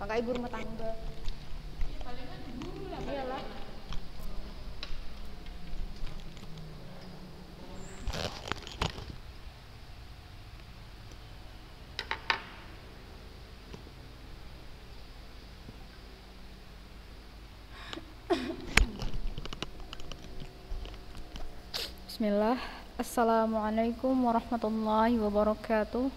kakak ibu rumah tangga. Iyalah. Bismillah. Assalamualaikum warahmatullahi wabarakatuh.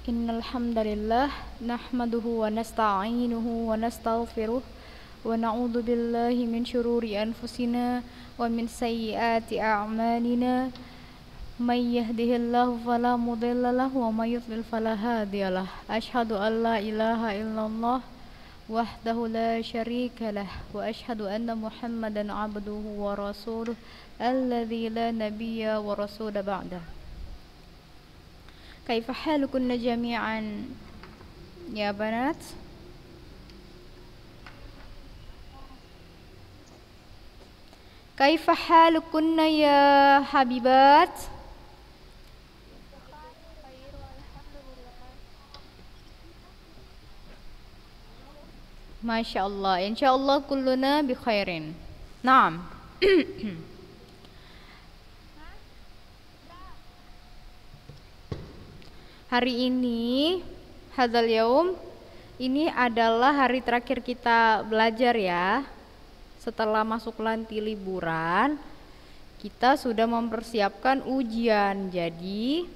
Innal hamdalillah nahmaduhu wa nasta'inuhu wa nastaghfiruh wa na'udzu billahi min syururi anfusina wa min sayyiati a'malina. May yahdihillahu fala mudhillalah wa may yudlil fala hadiyalah. Asyhadu an la ilaha illallah wahdahu la syarikalah wa asyhadu anna Muhammadan abduhu wa rasuluh alladzi la nabiyya wa rasula ba'dah. Kaifa halukunna jami'an ya banat? Kaifa halukunna ya habibat? Masya Allah, insya Allah kulluna bi khairin. Naam. Hari ini, hadzal yaum, ini adalah hari terakhir kita belajar ya. Setelah masuk nanti liburan, kita sudah mempersiapkan ujian. Jadi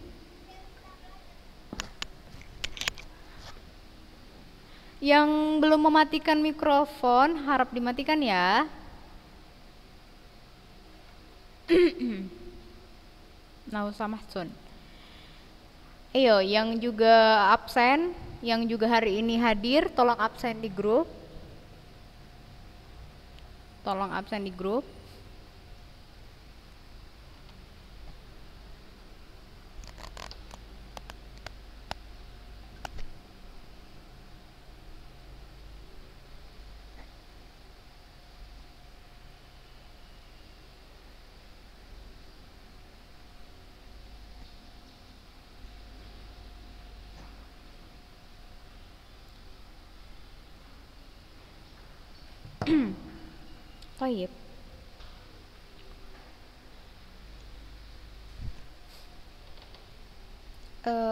yang belum mematikan mikrofon harap dimatikan ya. Nah, usah mahzun. Ayo, yang juga absen, yang juga hari ini hadir, tolong absen di grup. Tolong absen di grup. Baik.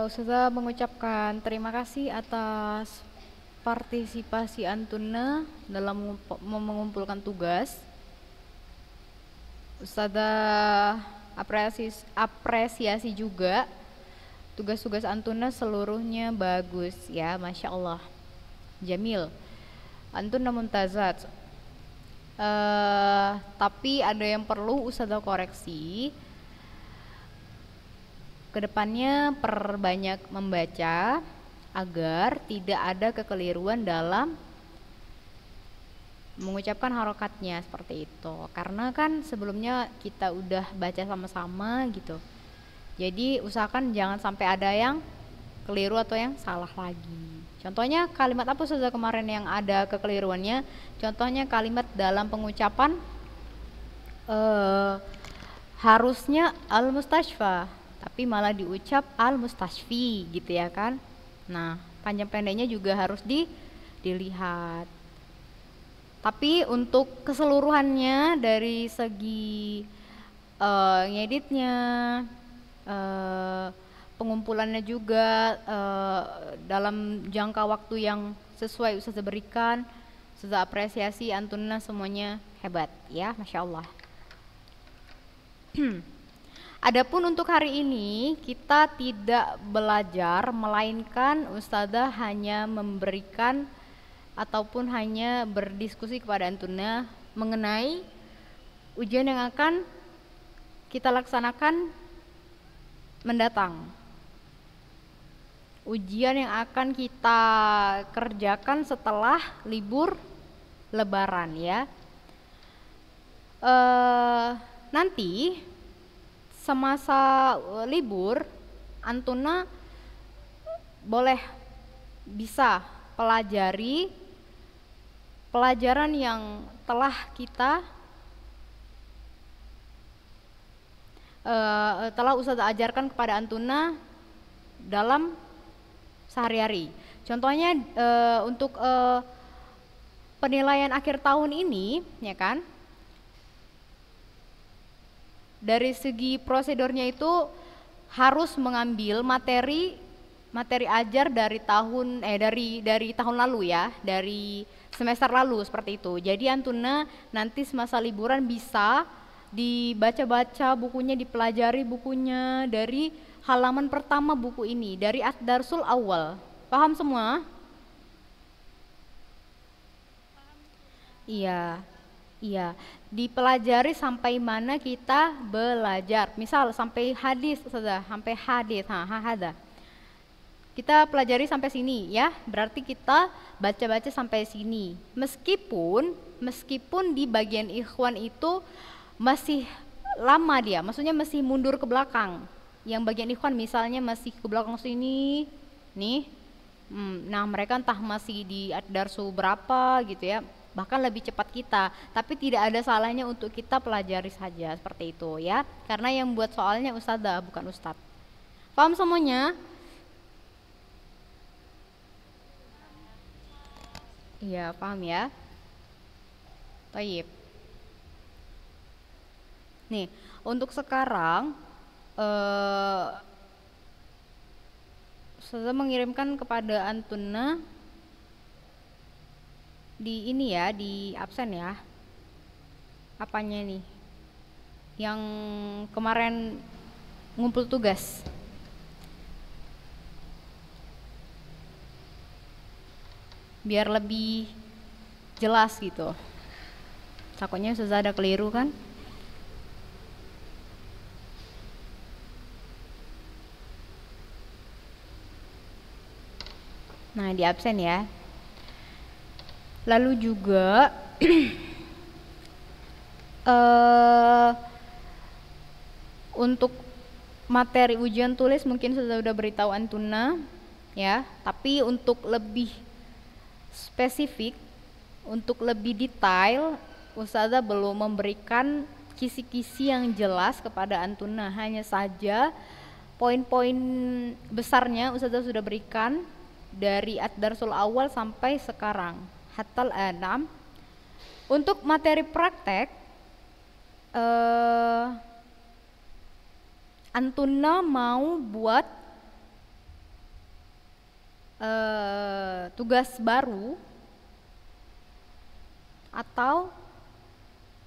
Ustazah mengucapkan terima kasih atas partisipasi Antuna dalam mengumpulkan tugas. Ustazah apresiasi juga tugas-tugas Antuna seluruhnya bagus ya, Masya Allah. Jamil. Antuna muntazat. Tapi ada yang perlu Ustazah koreksi. Kedepannya perbanyak membaca agar tidak ada kekeliruan dalam mengucapkan harokatnya seperti itu. Karena kan sebelumnya kita udah baca sama-sama gitu. Jadi usahakan jangan sampai ada yang keliru atau yang salah lagi. Contohnya kalimat apa saja kemarin yang ada kekeliruannya? Contohnya kalimat dalam pengucapan harusnya al-mustashfa, tapi malah diucap al-mustashfi gitu ya kan. Nah, panjang pendeknya juga harus dilihat. Tapi untuk keseluruhannya dari segi ngeditnya, pengumpulannya juga dalam jangka waktu yang sesuai Ustazah berikan, Ustazah apresiasi Antuna semuanya hebat ya, Masya Allah. Adapun untuk hari ini kita tidak belajar, melainkan Ustazah hanya memberikan ataupun hanya berdiskusi kepada Antuna mengenai ujian yang akan kita laksanakan mendatang. Ujian yang akan kita kerjakan setelah libur Lebaran ya. Nanti semasa libur Antuna boleh bisa pelajari pelajaran yang telah kita telah Ustazah ajarkan kepada Antuna dalam sehari-hari. Contohnya untuk penilaian akhir tahun ini, ya kan? Dari segi prosedurnya itu harus mengambil materi ajar dari tahun lalu ya, dari semester lalu seperti itu. Jadi Antuna nanti semasa liburan bisa dibaca-baca bukunya, dipelajari bukunya dari halaman pertama buku ini, dari Ad-Darsul Awal. Paham semua? Iya. Iya, dipelajari sampai mana kita belajar. Misal sampai hadis, sudah sampai hadis, hada. Kita pelajari sampai sini ya, berarti kita baca-baca sampai sini. Meskipun di bagian ikhwan itu masih lama dia, maksudnya masih mundur ke belakang. Yang bagian ikhwan misalnya masih ke belakang sini, nih. Nah mereka entah masih di darsu berapa gitu ya, bahkan lebih cepat kita. Tapi tidak ada salahnya untuk kita pelajari saja seperti itu ya, karena yang buat soalnya ustadzah bukan ustadz. Paham semuanya? Iya, paham ya. Baik. Nih, untuk sekarang saya mengirimkan kepada Antuna di ini ya, di absen ya. Apanya nih? Yang kemarin ngumpul tugas. Biar lebih jelas gitu. Takutnya Ustazah ada keliru kan? Nah, di absen ya. Lalu juga untuk materi ujian tulis mungkin sudah beritahu Antuna ya, tapi untuk lebih spesifik, untuk lebih detail, Ustazah belum memberikan kisi-kisi yang jelas kepada Antuna. Hanya saja poin-poin besarnya Ustazah sudah berikan dari Ad-Darsul Awal sampai sekarang, Hatal Anam. Untuk materi praktek, Antuna mau buat tugas baru atau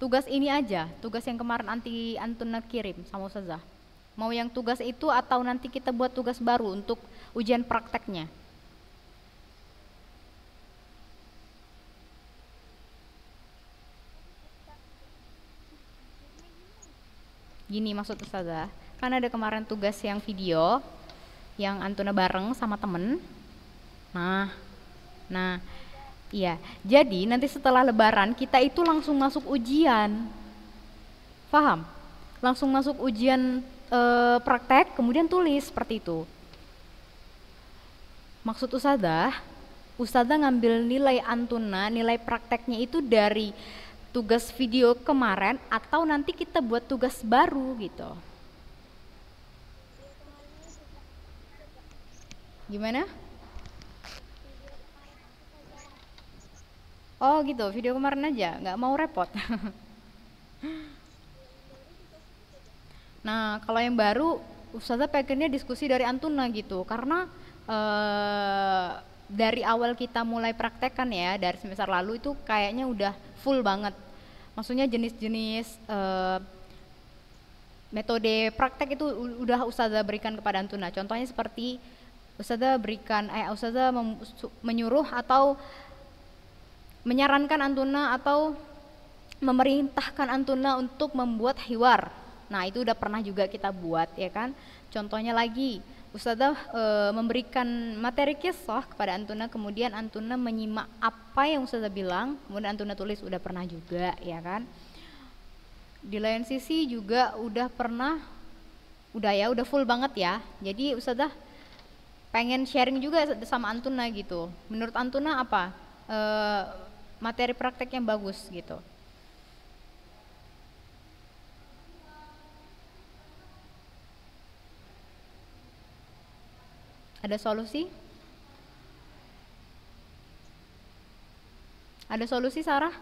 tugas ini aja, tugas yang kemarin Antuna kirim sama Ustazah. Mau yang tugas itu atau nanti kita buat tugas baru untuk ujian prakteknya? Gini maksud Ustazah, kan ada kemarin tugas yang video yang Antuna bareng sama temen. Nah, iya. Jadi nanti setelah Lebaran kita itu langsung masuk ujian, paham? Langsung masuk ujian praktek, kemudian tulis seperti itu. Maksud Ustazah ngambil nilai Antuna, nilai prakteknya itu dari tugas video kemarin atau nanti kita buat tugas baru gitu. Gimana? Oh gitu, video kemarin aja, nggak mau repot. Nah, kalau yang baru, Ustazah pengennya diskusi dari Antuna gitu, karena dari awal kita mulai praktekkan ya, dari semester lalu itu kayaknya udah full banget. Maksudnya jenis-jenis metode praktek itu udah Ustazah berikan kepada Antuna. Contohnya seperti Ustazah menyuruh atau menyarankan Antuna atau memerintahkan Antuna untuk membuat hiwar. Nah itu udah pernah juga kita buat ya kan. Contohnya lagi Ustazah memberikan materi kisah kepada Antuna, kemudian Antuna menyimak apa yang Ustazah bilang, kemudian Antuna tulis, udah pernah juga ya kan. Di lain sisi juga udah pernah, udah full banget ya. Jadi Ustazah pengen sharing juga sama Antuna gitu. Menurut Antuna apa materi praktek yang bagus gitu? Ada solusi? Ada solusi, Sarah?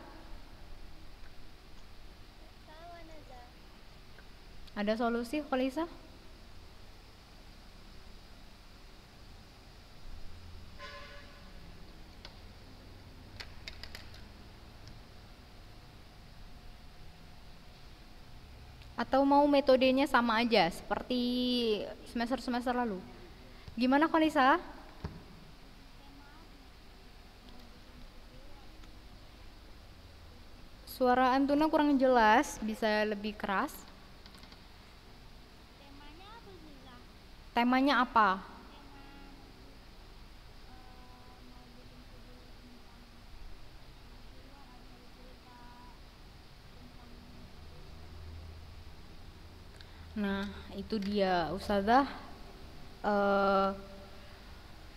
Ada solusi, Khalisa? Atau mau metodenya sama aja seperti semester-semester lalu? Gimana, Khalisa? Suara Antuna kurang jelas, bisa lebih keras. Temanya apa? Nah, itu dia, Ustazah. eh,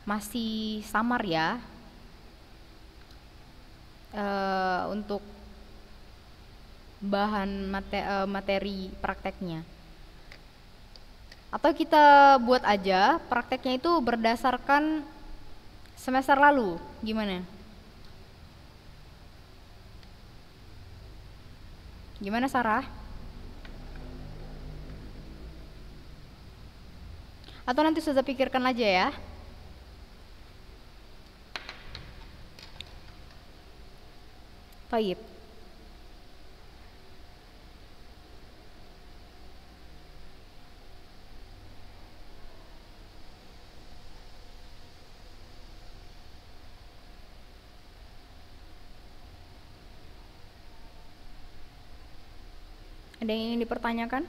Masih samar ya untuk bahan materi prakteknya. Atau kita buat aja prakteknya itu berdasarkan semester lalu, gimana? Gimana, Sarah? Atau nanti sudah pikirkan aja ya. Baik. Ada yang ingin dipertanyakan?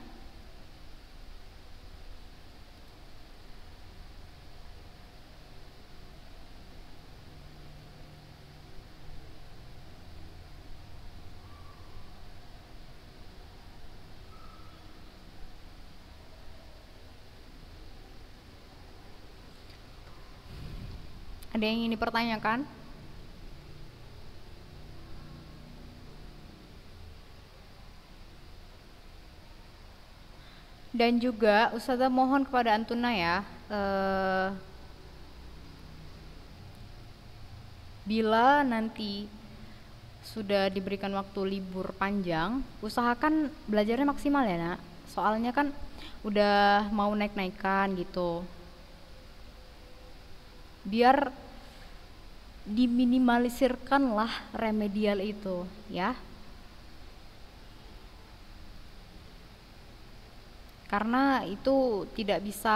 Ada yang ingin dipertanyakan? Dan juga Ustazah mohon kepada Antuna ya, bila nanti sudah diberikan waktu libur panjang, usahakan belajarnya maksimal ya nak. Soalnya kan udah mau naik-naikan gitu. Biar diminimalisirkanlah remedial itu ya. Karena itu tidak bisa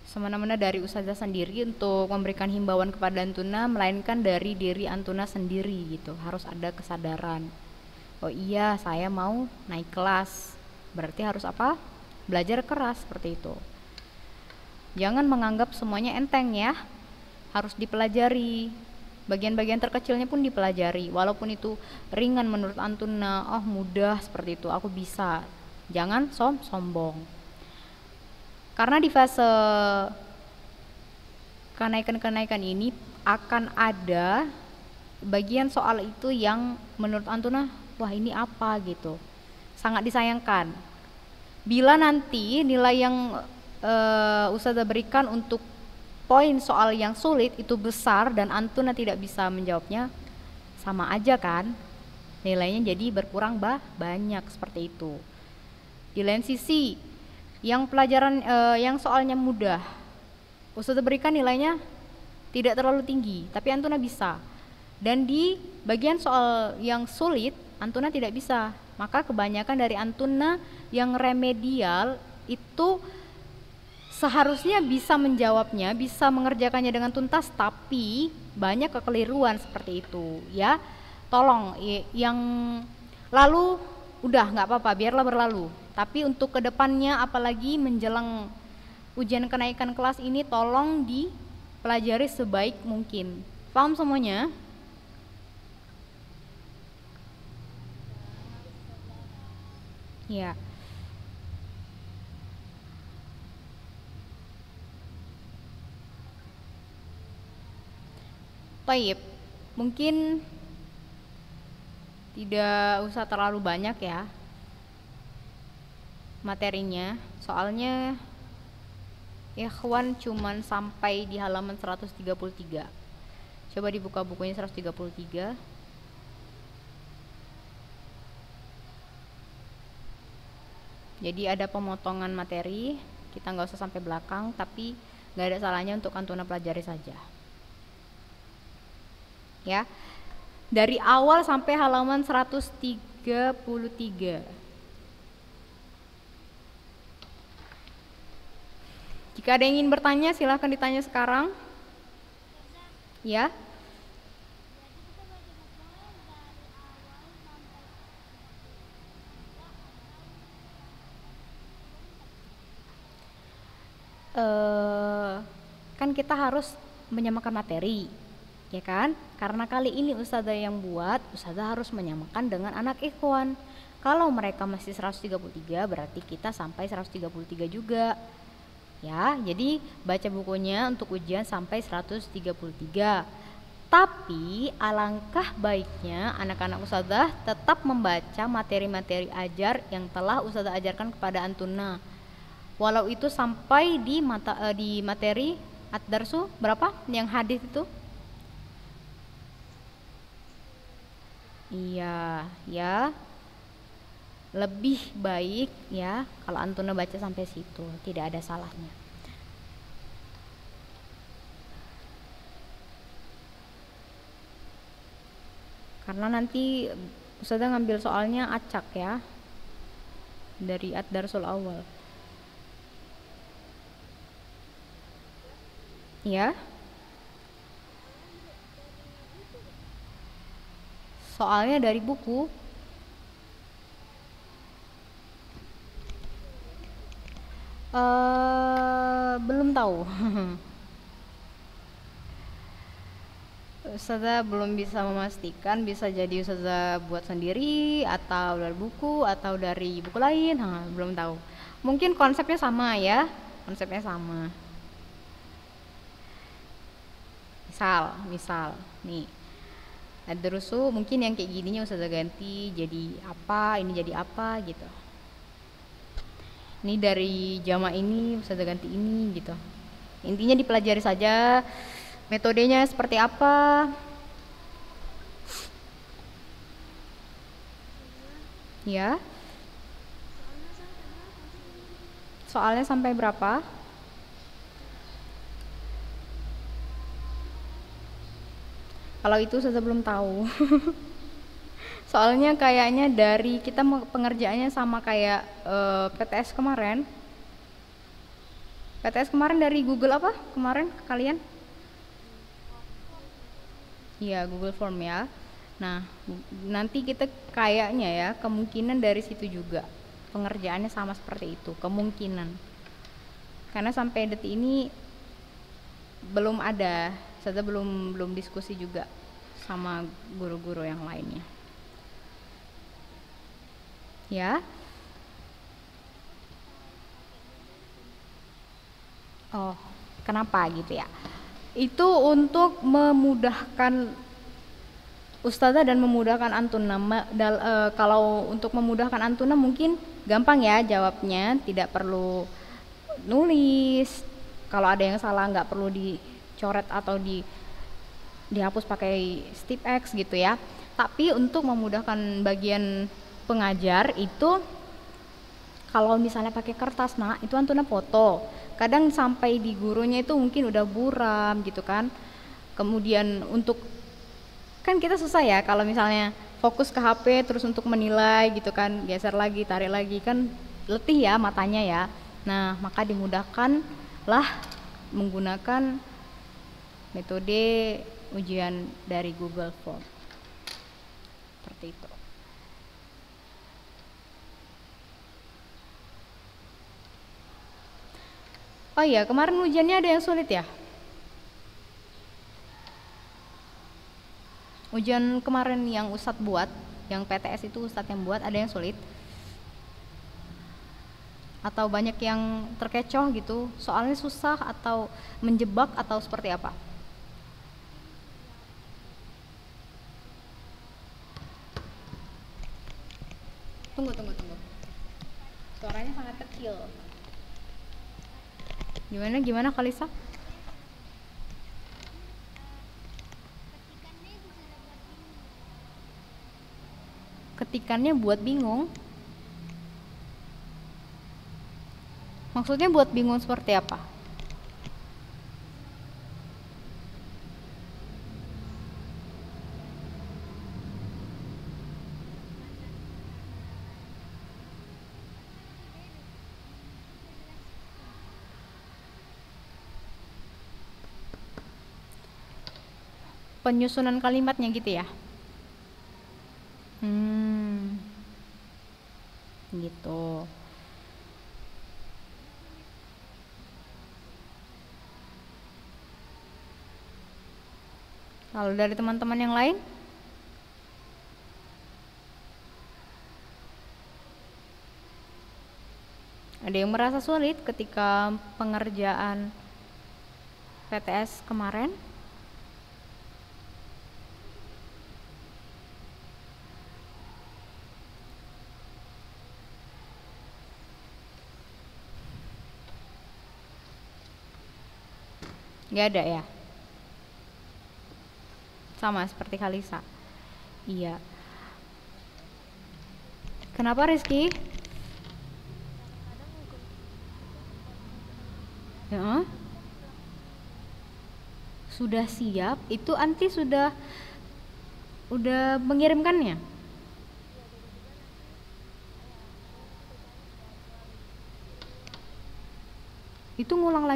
semena-mena dari Ustazah sendiri untuk memberikan himbauan kepada Antuna, melainkan dari diri Antuna sendiri gitu. Harus ada kesadaran. Oh iya, saya mau naik kelas. Berarti harus apa? Belajar keras seperti itu. Jangan menganggap semuanya enteng ya. Harus dipelajari. Bagian-bagian terkecilnya pun dipelajari. Walaupun itu ringan menurut Antuna, oh mudah seperti itu, aku bisa. Jangan sombong. Karena di fase kenaikan-kenaikan ini akan ada bagian soal itu yang menurut Antuna, wah ini apa gitu. Sangat disayangkan. Bila nanti nilai yang Ustazah berikan untuk poin soal yang sulit itu besar dan Antuna tidak bisa menjawabnya, sama aja kan, nilainya jadi berkurang banyak seperti itu. Di lain sisi, yang pelajaran yang soalnya mudah, Ustazah berikan nilainya tidak terlalu tinggi, tapi Antuna bisa. Dan di bagian soal yang sulit, Antuna tidak bisa. Maka kebanyakan dari Antuna yang remedial itu seharusnya bisa menjawabnya, bisa mengerjakannya dengan tuntas, tapi banyak kekeliruan seperti itu ya. Tolong yang lalu udah nggak apa-apa, biarlah berlalu. Tapi untuk kedepannya, apalagi menjelang ujian kenaikan kelas ini, tolong dipelajari sebaik mungkin. Paham semuanya? Ya. Baik, mungkin tidak usah terlalu banyak ya. materinya. Soalnya ikhwan cuman sampai di halaman 133. Coba dibuka bukunya 133. Jadi ada pemotongan materi, kita nggak usah sampai belakang, tapi nggak ada salahnya untuk Antuna pelajari saja. Ya, dari awal sampai halaman 133. Jika ada yang ingin bertanya, silahkan ditanya sekarang. Ya. Kan kita harus menyamakan materi, ya kan? Karena kali ini ustazah yang buat, ustazah harus menyamakan dengan anak ikhwan. Kalau mereka masih 133, berarti kita sampai 133 juga. Ya, jadi baca bukunya untuk ujian sampai 133. Tapi alangkah baiknya anak-anak ustazah tetap membaca materi-materi ajar yang telah ustazah ajarkan kepada Antuna. Walau itu sampai di materi ad-darsu berapa? Yang hadis itu? Iya, ya. Lebih baik ya kalau Antuna baca sampai situ, tidak ada salahnya. Karena nanti ustazah ngambil soalnya acak ya. Dari ad-darsul awal. Ya. Soalnya dari buku. Belum tahu. Ustazah belum bisa memastikan, bisa jadi ustazah buat sendiri atau dari buku atau dari buku lain, belum tahu. Mungkin konsepnya sama ya, konsepnya sama. Misal, nih. Ad-Durusu mungkin yang kayak gininya ustazah ganti jadi apa, ini jadi apa gitu. Ini dari jama ini ustazah ganti ini gitu. Intinya dipelajari saja metodenya seperti apa. Ya. Soalnya sampai berapa? Kalau itu saya belum tahu. Soalnya kayaknya dari kita pengerjaannya sama kayak PTS kemarin. PTS kemarin dari Google apa? Kemarin kalian? Iya, Google Form ya. Nah, nanti kita kayaknya ya, kemungkinan dari situ juga. Pengerjaannya sama seperti itu, kemungkinan. Karena sampai detik ini belum ada, saya belum diskusi juga sama guru-guru yang lainnya. Ya. Oh, kenapa gitu ya? Itu untuk memudahkan ustazah dan memudahkan Antuna. Kalau untuk memudahkan Antuna mungkin gampang ya jawabnya, tidak perlu nulis. Kalau ada yang salah nggak perlu dicoret atau dihapus pakai stip X gitu ya. Tapi untuk memudahkan bagian pengajar itu kalau misalnya pakai kertas, nah itu Antuna foto. Kadang sampai di gurunya itu mungkin udah buram gitu kan. Kemudian untuk kan kita susah ya kalau misalnya fokus ke HP terus untuk menilai gitu kan, geser lagi, tarik lagi kan letih ya matanya ya. Nah, maka dimudahkan lah menggunakan metode ujian dari Google Form. Seperti itu. Oh iya, kemarin ujiannya ada yang sulit ya? Ujian kemarin yang Ustadz buat, yang PTS itu Ustadz yang buat, ada yang sulit? Atau banyak yang terkecoh gitu, soalnya susah atau menjebak atau seperti apa? Tunggu. Suaranya sangat kecil. Gimana Kalisa? Ketikannya buat bingung. Maksudnya buat bingung seperti apa? Penyusunan kalimatnya gitu ya? Gitu. Kalau dari teman-teman yang lain? Ada yang merasa sulit ketika pengerjaan PTS kemarin? Nggak ada ya? Sama seperti Kalisa. Iya. Kenapa Rizky? Ya. Sudah siap? Itu anti udah mengirimkannya? Itu ngulang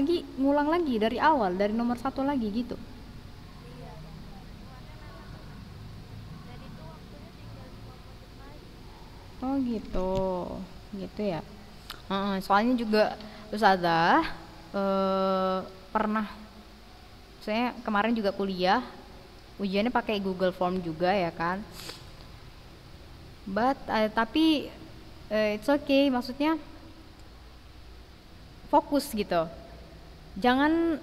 lagi dari awal, dari nomor 1 lagi gitu. Oh gitu, gitu ya. Soalnya juga Ustazah pernah, saya kemarin juga kuliah, ujiannya pakai Google Form juga ya kan. Tapi it's okay, maksudnya fokus gitu. Jangan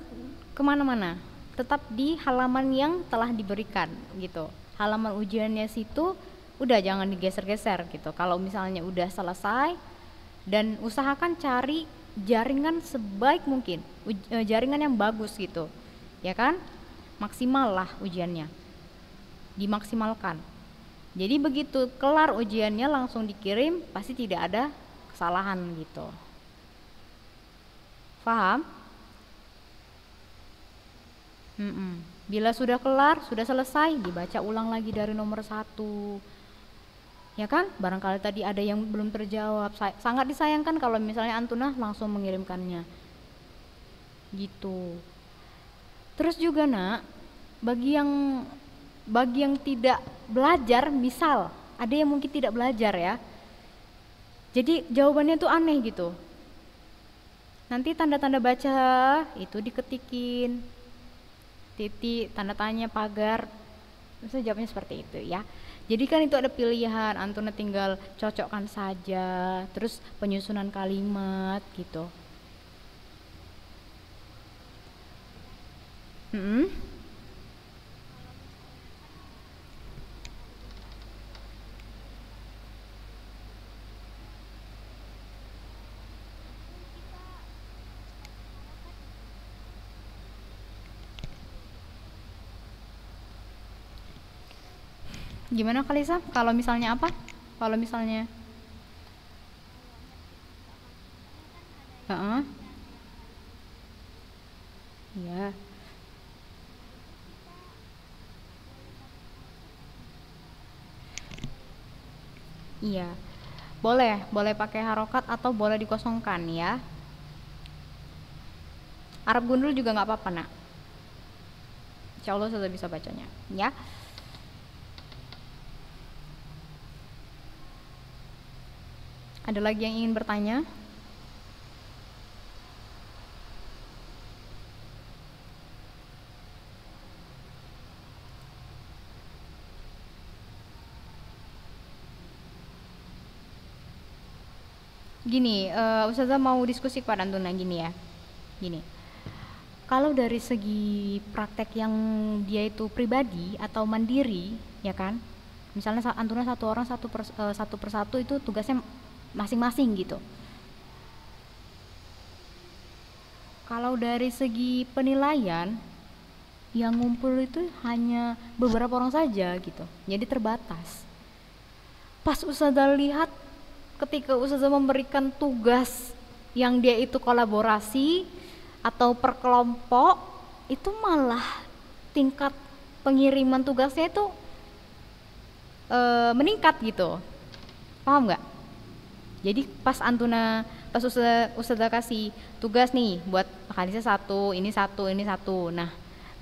kemana-mana, tetap di halaman yang telah diberikan gitu. Halaman ujiannya situ udah jangan digeser-geser gitu. Kalau misalnya udah selesai, dan usahakan cari jaringan sebaik mungkin, jaringan yang bagus gitu ya kan, maksimal lah ujiannya, dimaksimalkan. Jadi begitu kelar ujiannya langsung dikirim, pasti tidak ada kesalahan gitu. Paham? Bila sudah kelar, sudah selesai, dibaca ulang lagi dari nomor 1. Ya kan? Barangkali tadi ada yang belum terjawab. Sangat disayangkan kalau misalnya Antuna langsung mengirimkannya. Gitu. Terus juga nak, bagi yang tidak belajar, misal ada yang mungkin tidak belajar ya. Jadi jawabannya tuh aneh gitu. Nanti tanda-tanda baca itu diketikin. Titik, tanda tanya, pagar. Misalnya jawabnya seperti itu ya. Jadi kan itu ada pilihan, Antuna tinggal cocokkan saja, terus penyusunan kalimat gitu. Gimana Kalisa? Kalau misalnya apa? Kalau misalnya Heeh. Iya. Iya. Boleh pakai harokat atau boleh dikosongkan ya. Arab gundul juga nggak apa-apa nak. Insya Allah sudah bisa bacanya, ya. Ada lagi yang ingin bertanya? Gini, Ustazah mau diskusi kepada Antuna gini ya. Gini. Kalau dari segi praktek yang dia itu pribadi atau mandiri, ya kan? Misalnya Antuna satu orang satu persatu itu tugasnya masing-masing gitu. Kalau dari segi penilaian, yang ngumpul itu hanya beberapa orang saja gitu, jadi terbatas. Pas Ustazah lihat ketika Ustazah memberikan tugas yang dia itu kolaborasi atau per kelompok, itu malah tingkat pengiriman tugasnya itu meningkat gitu. Paham nggak? Jadi pas pas Ustazah kasih tugas nih buat Khalisa satu, ini satu, ini satu. Nah,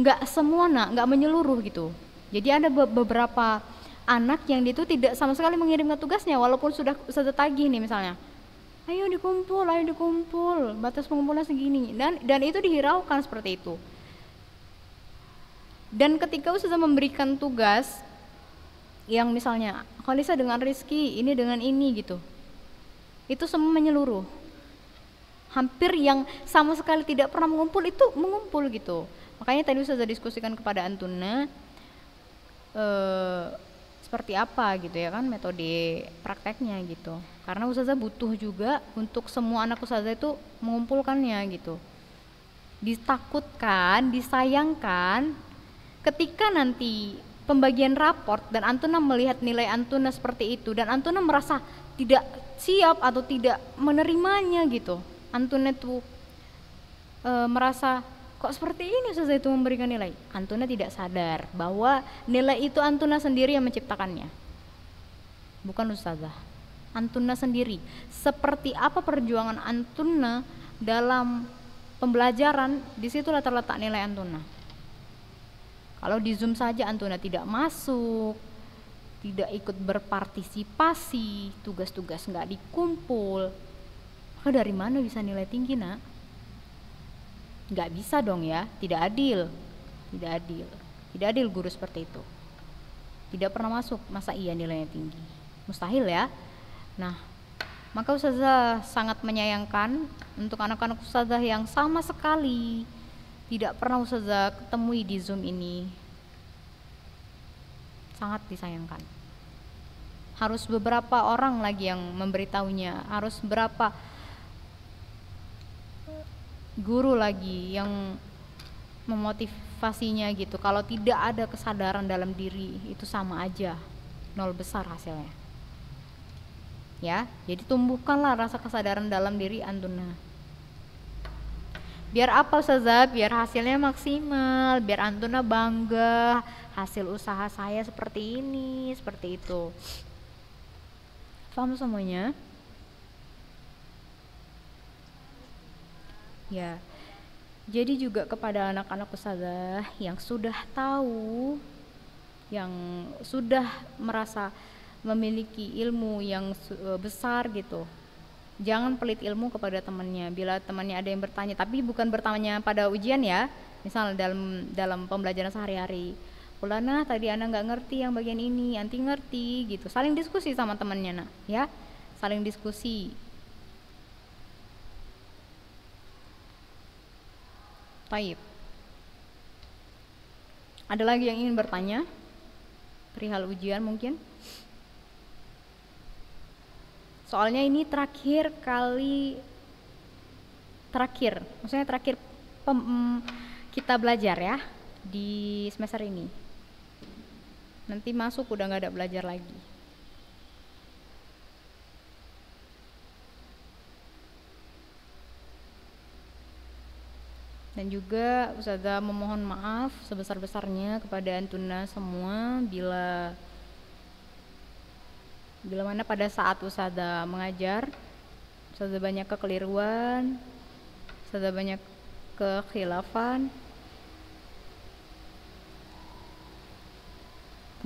nggak semua nggak menyeluruh gitu. Jadi ada beberapa anak yang dia itu tidak sama sekali mengirimkan tugasnya walaupun sudah tagih nih misalnya. Ayo dikumpul, batas pengumpulan segini. Dan itu dihiraukan seperti itu. Dan ketika Ustazah memberikan tugas yang misalnya Khalisa dengan Rizky, ini dengan ini gitu, itu semua menyeluruh. Hampir yang sama sekali tidak pernah mengumpul itu mengumpul gitu. Makanya tadi Ustazah diskusikan kepada Antuna seperti apa gitu ya kan metode prakteknya gitu. Karena Ustazah butuh juga untuk semua anak Ustazah itu mengumpulkannya gitu. Ditakutkan, disayangkan ketika nanti pembagian raport dan Antuna melihat nilai Antuna seperti itu dan Antuna merasa tidak siap atau tidak menerimanya gitu. Antuna itu merasa kok seperti ini Ustazah itu memberikan nilai. Antuna tidak sadar bahwa nilai itu Antuna sendiri yang menciptakannya, bukan Ustazah. Antuna sendiri. Seperti apa perjuangan Antuna dalam pembelajaran, disitulah terletak nilai Antuna. Kalau di Zoom saja Antuna tidak masuk, tidak ikut berpartisipasi, tugas-tugas nggak dikumpul, maka dari mana bisa nilai tinggi nak? Nggak bisa dong ya, tidak adil guru seperti itu. Tidak pernah masuk, masa iya nilainya tinggi? Mustahil ya. Nah, maka Ustazah sangat menyayangkan untuk anak-anak Ustazah yang sama sekali tidak pernah Ustazah ketemui di Zoom ini. Sangat disayangkan. Harus beberapa orang lagi yang memberitahunya, harus berapa guru lagi yang memotivasinya gitu. Kalau tidak ada kesadaran dalam diri, itu sama aja nol besar hasilnya. Ya, jadi tumbuhkanlah rasa kesadaran dalam diri Antuna. Biar apa Ustazah? Biar hasilnya maksimal, biar Antuna bangga hasil usaha saya seperti ini, seperti itu. Paham semuanya? Ya, jadi juga kepada anak-anak Ustazah yang sudah tahu, yang sudah merasa memiliki ilmu yang besar gitu, jangan pelit ilmu kepada temannya. Bila temannya ada yang bertanya, tapi bukan bertanya pada ujian ya, misal dalam pembelajaran sehari-hari, Ulana tadi Ana nggak ngerti yang bagian ini, Anti ngerti gitu, saling diskusi sama temannya nak, ya, saling diskusi. Taib. Ada lagi yang ingin bertanya perihal ujian mungkin? Soalnya ini terakhir, maksudnya terakhir kita belajar ya di semester ini. Nanti masuk udah nggak ada belajar lagi. Dan juga Ustazah memohon maaf sebesar-besarnya kepada Antuna semua bila mana pada saat Ustazah mengajar, Ustazah banyak kekeliruan, Ustazah banyak kekhilafan.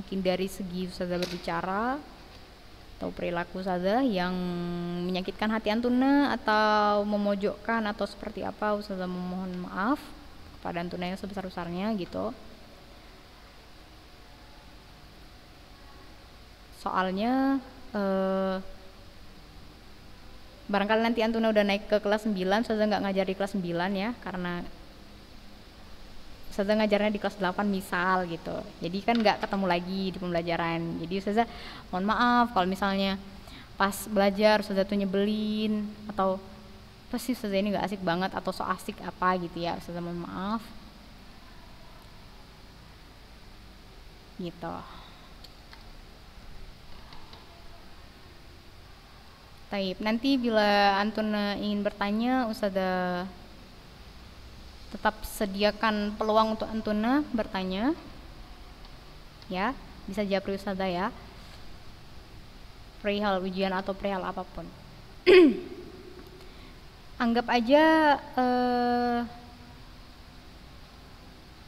Mungkin dari segi Ustazah berbicara atau perilaku Ustazah yang menyakitkan hati Antuna atau memojokkan atau seperti apa, Ustazah memohon maaf kepada Antuna yang sebesar-besarnya gitu. Soalnya barangkali nanti Antuna udah naik ke kelas 9, Ustazah nggak ngajar di kelas 9 ya, karena Ustazah ngajarnya di kelas 8 misal gitu. Jadi kan nggak ketemu lagi di pembelajaran. Jadi Ustazah mohon maaf kalau misalnya pas belajar Ustazah tuh nyebelin atau pasti ustazah ini gak asik banget atau so asik apa gitu ya, ustazah mohon maaf gitu. Taib, nanti bila antum ingin bertanya, ustazah tetap sediakan peluang untuk antuna bertanya ya, bisa japri ustazah ya, perihal ujian atau perihal apapun. Anggap aja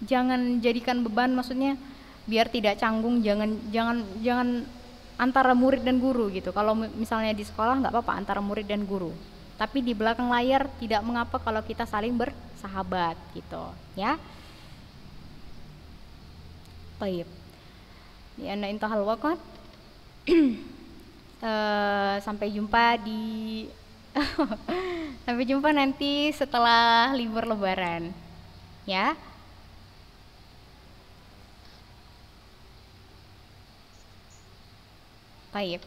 jangan jadikan beban, maksudnya biar tidak canggung, jangan antara murid dan guru gitu. Kalau misalnya di sekolah nggak apa-apa antara murid dan guru, tapi di belakang layar tidak mengapa kalau kita saling bersahabat gitu ya. Baik, ya intahal waqt. Sampai jumpa di sampai jumpa nanti setelah libur lebaran ya. Baik.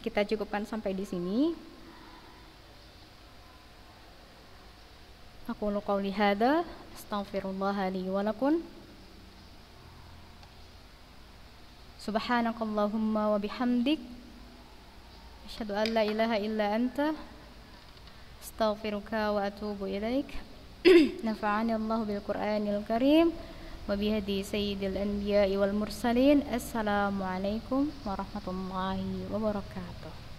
Kita cukupkan sampai di sini. Aku qauli hadza, astaghfirullah li wa lakum. Subhanakallahumma wa bihamdik, asyhadu an la ilaha illa anta, astaghfiruka wa atubu ilaik. Nafa'ani Allah bil Qur'anil Karim wa bihadi sayyidil anbiya'i wal mursalin. Assalamualaikum warahmatullahi wabarakatuh.